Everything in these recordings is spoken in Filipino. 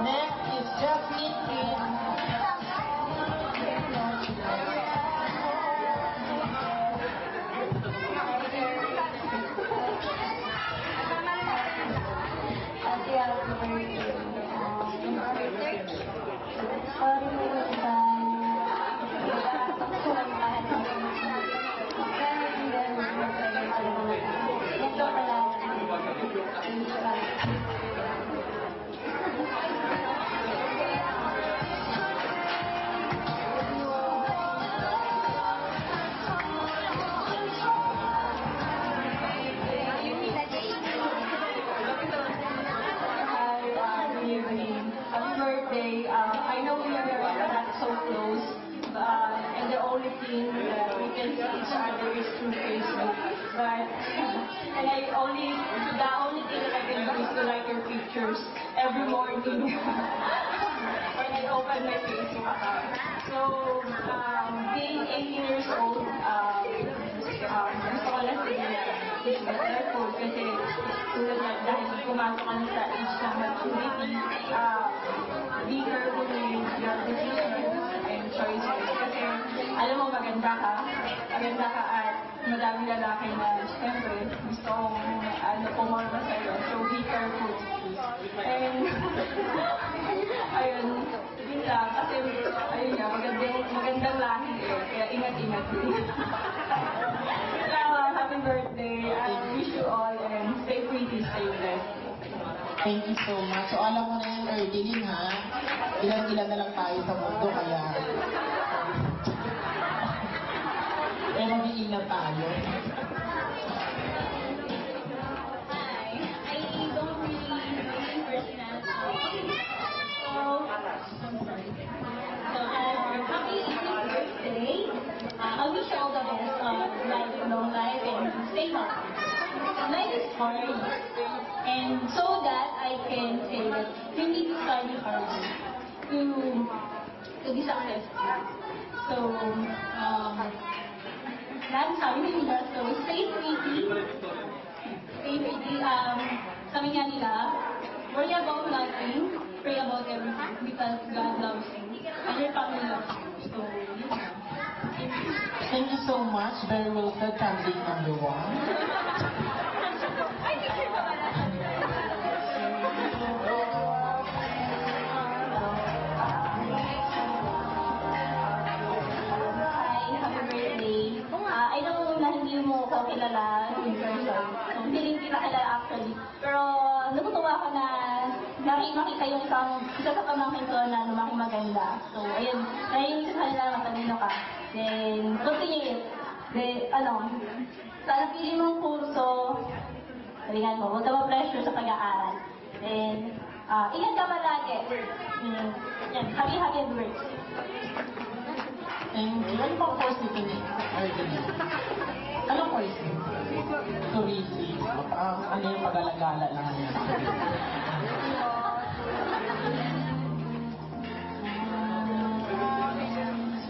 Next is Jasmine Kim. Happy birthday. Sorry mo yung time. Ito pala. Happy birthday. I know we are not so close, and the only thing that we can see each other is through Facebook. And the only thing that I can do is to like your pictures every morning when I open my Facebook account. So, being 18 years old, gusto ko lang sabihin na be careful kasi tulad na dahil pumasok ka na sa age ng maturity, be careful with your decisions and choices. Kasi alam mo maganda ka at madaming lalaki na siyempre gustong pumorma sa'yo. So be careful. And ayun, yun lang. Kasi ayun nga, magandang lahi kaya ingat-ingat din. Happy birthday. I wish you all and stay pretty, stay blessed. Thank you so much. So alam mo na yan, Erdeline, ha? Ilan-ilan na lang tayo sa mundo, kaya... mag-iingat tayo. Hi. I don't really know you personal. Happy birthday. I wish you all the best. Long life and stay healthy. Life is hard. And so that I can say that you need to study hard to be successful. So, that's how we need us. So, stay pretty. Stay pretty. Sabi nga nila, worry about nothing, pray about everything because God loves you and your family loves you. So, Thank you so much. Very well said, candidate number 1. I know na hindi mo ko kilala in person. Hindi kita kilala actually. Pero natutuwa ako na makita yung isa sa pamangkin ko na lumaki maganda. So, ayun. Dahil sa kanila matalino ka. Then, continue it. Then, sa napili mong kurso, sabihan mo, huwag ka ma-pressure sa pag-aaral. Then, ingat ka palagi. Yan, happy birthday. Thank you. Ano pang course nito ni Erdeline? Anong course nito? Tourism. Ano yung pag-alagala lang niya?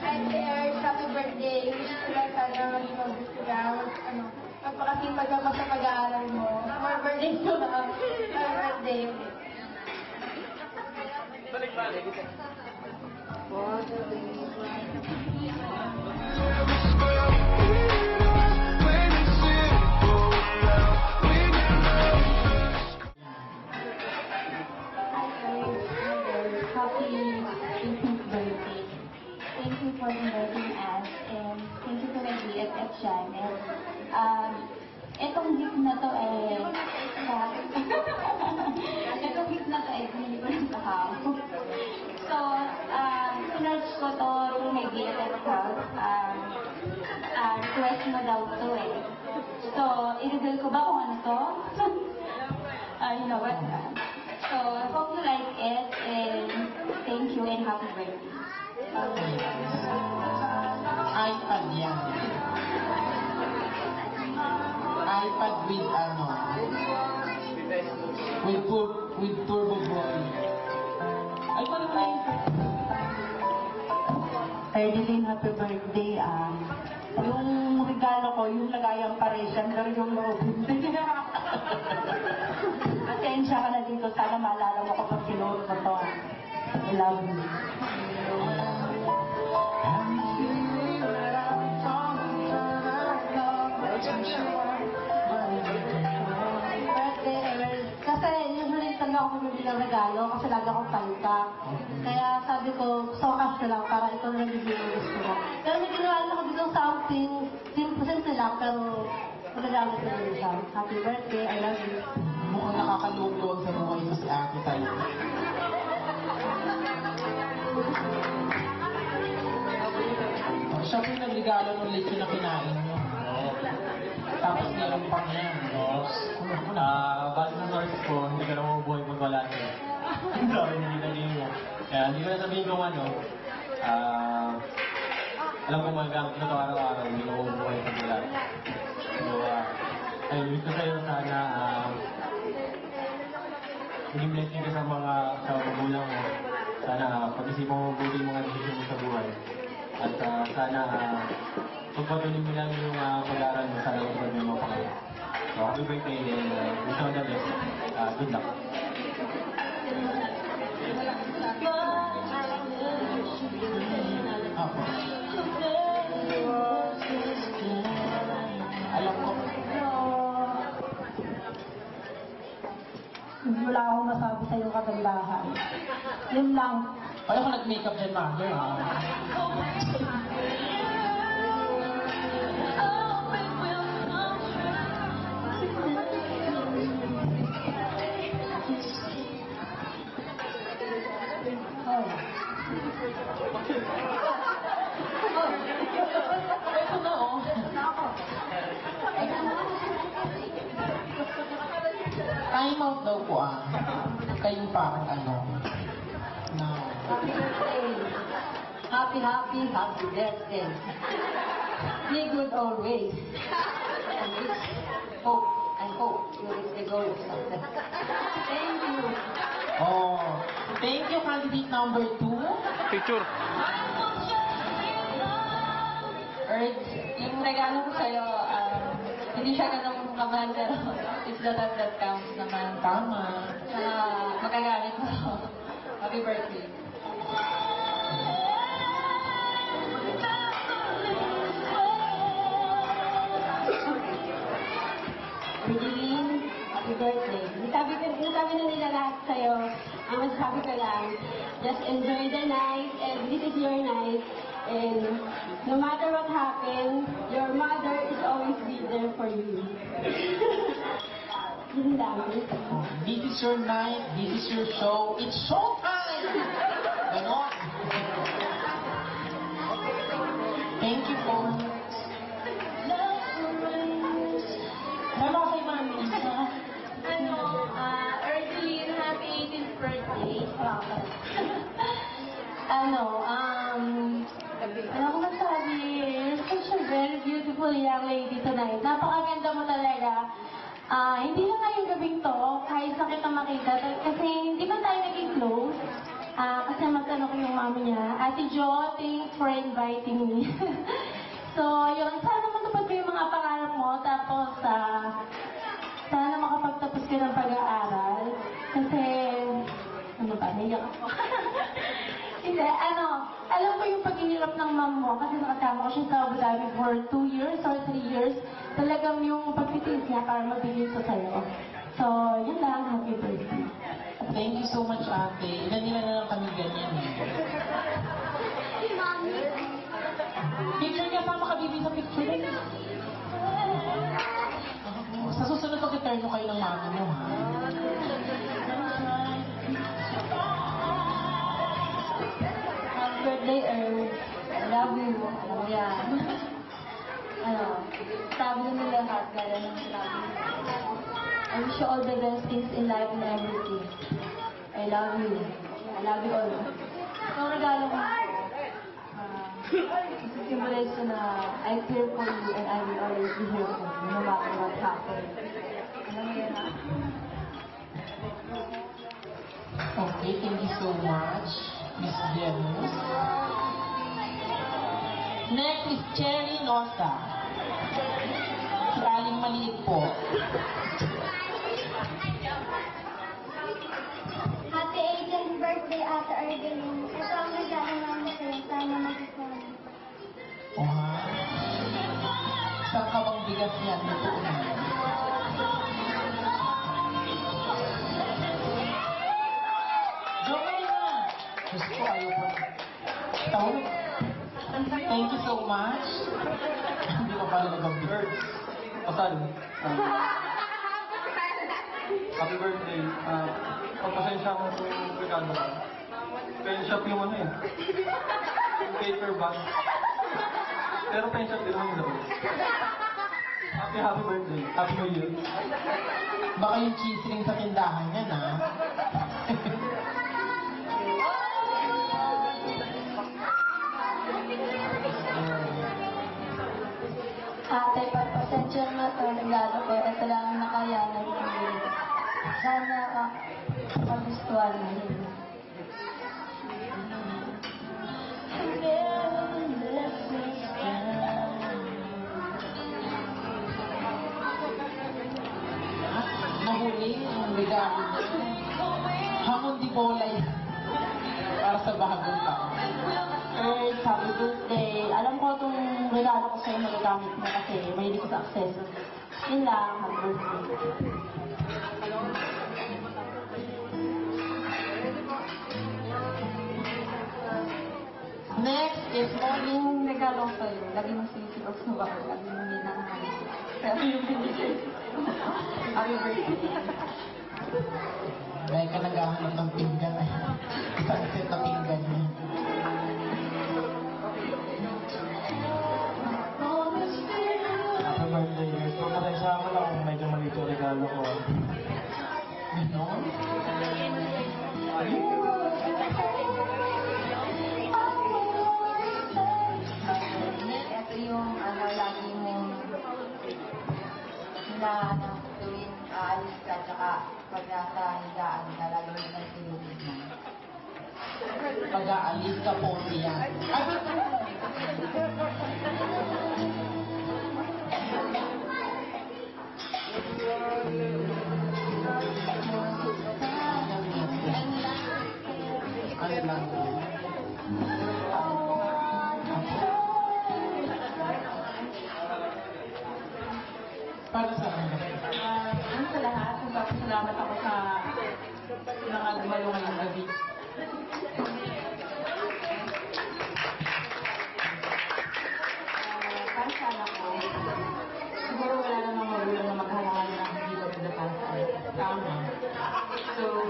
Hi there, happy birthday. Wish ko lang sana mag-gusto lang. Magpakasipag ako sa pag-aaral mo. More birthday mo na. Happy birthday. Balik-balik. Happy 18th birthday. Thank you for inviting us and thank you to my BFF channel. Itong gift na to itong gift na to hindi ko lang kahapon. So, sinerch ko to through my BFF house. Request mo daw to So, i-reveal ko ba kung ano to? You know what? So, I hope you like it and thank you and happy birthday. iPad yan. iPad with with turbo volume. Ay, paano ba yun? Erdeline, happy birthday. Yung regalo ko ko, yung lagayan pa rin siya, pero yung loob hindi. Pasensya ka na dito, sana maalala mo kapag sinuot ko to. I love you. Kasi usually talaga ako bumibili ng regalo kasi lagi akong palita. Kaya sabi ko, gusto ko cash na lang para ito na nagiging gusto ko. Pero may ginawa na ako dito something, simple lang, pero magagamit ko rin siya. Happy birthday, I love you. Mukhang nakakaluwag sa buhay ito si ate tayo. Siya po yung nagregalo ng lechon na kinain mo. Tapos meron pang yan. Base sa source ko, hindi ka na mabubuhay pag wala siya. Sabi niya nilagay mo. Kaya hindi ko na sabihin kung ano. Alam ko magagamit na ito araw-araw, hindi ka mabubuhay pag wala siya. So, ayun, wish ko sa'yo sana maging blessing ka sa magulang mo. Sana pag-isipan mo mabuti yung mga desisyon mo sa buhay. At sana pagpatuloy mo lang yung pag-aaral mo, sana pagpatuloy mo pa. So, happy birthday and wish you all the best. Good luck. Ako. Alam ko. Wala akong masabi sa iyong kagandahan. Yun lang. Ayaw ko nag-makeup dyan, mother. Ito na, oh. Time out daw po, Kayo parang ano. No. Happy birthday. Happy birthday. Be good always. And hope you reach the goal of success. Thank you. Oh, thank you, candidate number 2. Picture. Earth, yung regalo ko sa'yo, hindi siya ganun kamahal, pero it's the thought that counts naman. Tama. Magagamit mo. Happy birthday. Regine, happy birthday. Nasabi na nila lahat sa'yo. Ang masasabi ko lang, just enjoy the night, and this is your night. And no matter what happens, your mother is always be there for you. Yun lang. Oh, this is your night, this is your show, it's showtime! Ganon. Thank you po. Ano kay Mami? Earthline, happy 18th birthday. Ano ko masabi? You're such a very beautiful young lady tonight. Napakaganda mo talaga. Hindi lang ngayong gabing to, kahit sa kita makita, kasi hindi man tayo naging close. Kasi magtanong ko yung mama niya, Ate Jo, thanks for inviting me. So, yun, sana matupad mo yung mga pangarap mo, tapos sana makapagtapos ka ng pag-aaral. Kasi, ano ba, naiyak ako. Hindi, alam ko yung paghihirap ng mom mo, kasi nakasama ko siya sa Abu Dhabi for 2 years or 3 years. Talagang yung pagtitiis niya para mabigay ito sa'yo. So, yun lang, happy birthday. Thank you so much, ate. Ilan na lang kami ganyan eh. Picture niya, sama ka, Bibi, sa picture. Sa susunod pag-return mo kayo ng mami mo, ha? Happy birthday, Earth. I love you. Alam mo yan. Sabi na lahat, gaya ng sinabi mo. I wish you all the best things in life and everything. I love you. I love you all. Itong regalo mo, symbolize ko na I care for you and I will always be here for you no matter what happens. Alam mo yan, ha? Okay, thank you so much, Miss Venus. Next is Cherry Nosa. Galing maliit po. Happy 18th birthday, Ate Ardeline. Ito ang regalo namin sa'yo. Sana magustuhan mo. Wow. Saan ka bang bigas yan? Ito na. Jomay na! Diyos ko, ayaw po. Tawag. Thank you so much. Hindi ko pala nag-birds. Pasal. Happy birthday. Pagpasensya ko yung regalo ko. Pen shop yung ano eh. Yung paper bag. Pero pen shop din naman yung happy birthday. Happy New Year. Baka yung cheese ring sa tindahan yan, ha? Ate, pagpasensya na sa regalo ko. Ito lang ang nakayanan ko. Sana magustuhan mo. Nahuli ang regalo niya. Hamon di bolay. Para sa bahagong tao. Happy birthday. Alam ko itong regalo ko sa'yo magagamit mo kasi may ko sa access. Yun lang, happy birthday. Next is morning. Yung regalo ko sa'yo, lagi mong sinisigok sa bako, lagi mong minangahan. Pero yung binigay. Happy birthday. Dahil ka naghahanap ng pinggan ay isang set na pinggan niya. Happy birthday guys. Pagpasensya ko lang kung medyo maliit yung regalo ko. Ganon? Ito yung lagi mong hinahanap tuwing aalis ka, tsaka pag nasa higaan ka, lagi mo nang tinubig mo. Pag-aalis ka po niya. Ay, ano lang. Para sa ano? Ano sa lahat, magpapasalamat ako sa mga dumalo ngayong gabi. Para sa anak ko, siguro wala namang magulang na maghalangan na hindi ko nila para sa anak. Tama. So,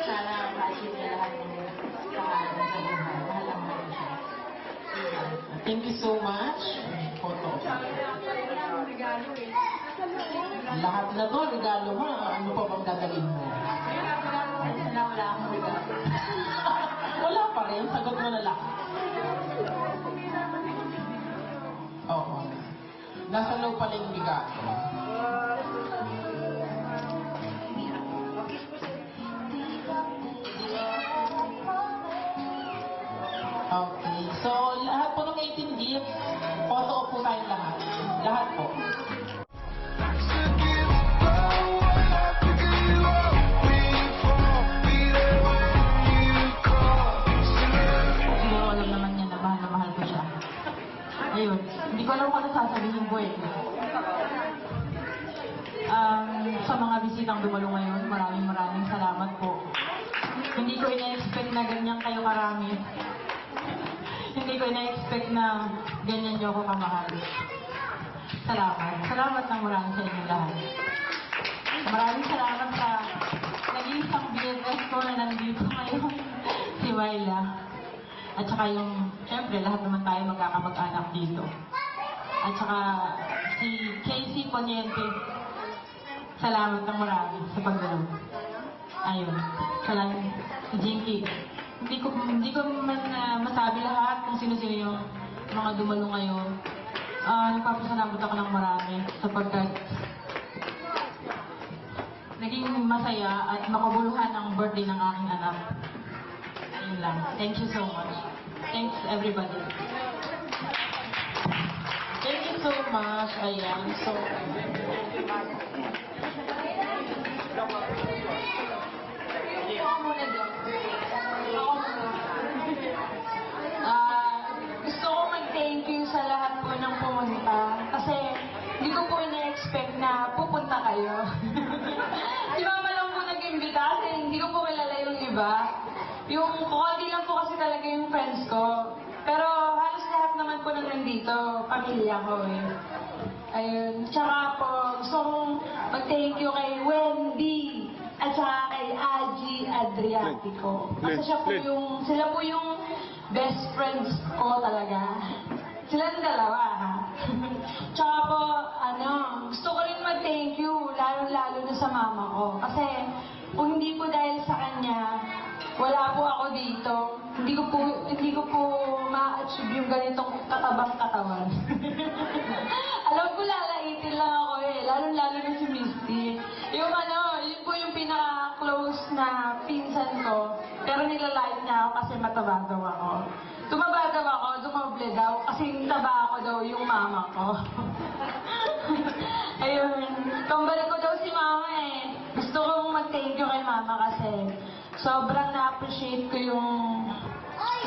sana ma-achieve niya lahat ng pangalan sa buhay. Mahal lang natin siya. Thank you so much. Photo. Lahat na to, regalo mo. Ano pa bang dadalhin mo? Wala akong regalo. Wala pa rin. Sagot mo na lahat. Oo. Nasa loob pala yung regalo. Okay. So, lahat po ng 18 gifts, photo po tayong lahat. Lahat po. Siguro alam naman niya na mahal ko siya. Ayun, hindi ko alam kung ano sasabihin ko eh. Sa mga bisitang dumalo ngayon, maraming salamat po. Hindi ko ina-expect na ganyan kayo karami. Hindi ko ina-expect na ganyan niyo ako kamahal. Salamat. Salamat ng marami sa inyong lahat. Maraming salamat sa naging isang BFF ko na nandito ngayon, si Myla. At saka yung, syempre, lahat naman tayo magkakamag-anak dito. At saka si Casey Poniente. Salamat ng marami sa pagdalo. Ayun. Salamat si Jinky. Hindi ko man masabi lahat kung sino-sino yung mga dumalo ngayon. Nagpapasalamat ako ng marami sapagkat naging masaya at makabuluhan ang birthday ng aking anak. Ayun lang. Thank you so much. Thanks everybody. Thank you so much. Ayan. So, Ako muna doon. Gusto ko mag-thank you sa lahat po ng pumunta. Kasi hindi ko po ina-expect na pupunta kayo. Si Mama lang po nag-imbita kasi hindi ko po kilala yung iba. Yung konti lang po kasi talaga yung friends ko. Pero halos lahat naman po nang nandito, pamilya ko eh. Ayun. Tsaka po, gusto kong mag-thank you kay Wendy at saka kay Aji Adriatico. Kasi sila po yung best friends ko talaga. Silang dalawa, ha? Tsaka po, gusto ko rin mag-thank you, lalo-lalo na sa mama ko. Kasi kung hindi po dahil sa kanya, wala po ako dito. Hindi ko po ma-achieve yung ganitong katabang katawan. Alam ko lalaitin lang ako eh, lalo-lalo na si Misty. Yun po yung pinaka-close na pinsan ko. Pero nilalait niya ako kasi mataba daw ako. Tumaba daw ako, dumoble daw, kasi taba ako daw yung mama ko. Ayun, kambalik ko daw si mama eh. Gusto kong mag-thank you kay mama kasi sobrang na-appreciate ko yung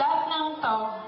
lahat ng to.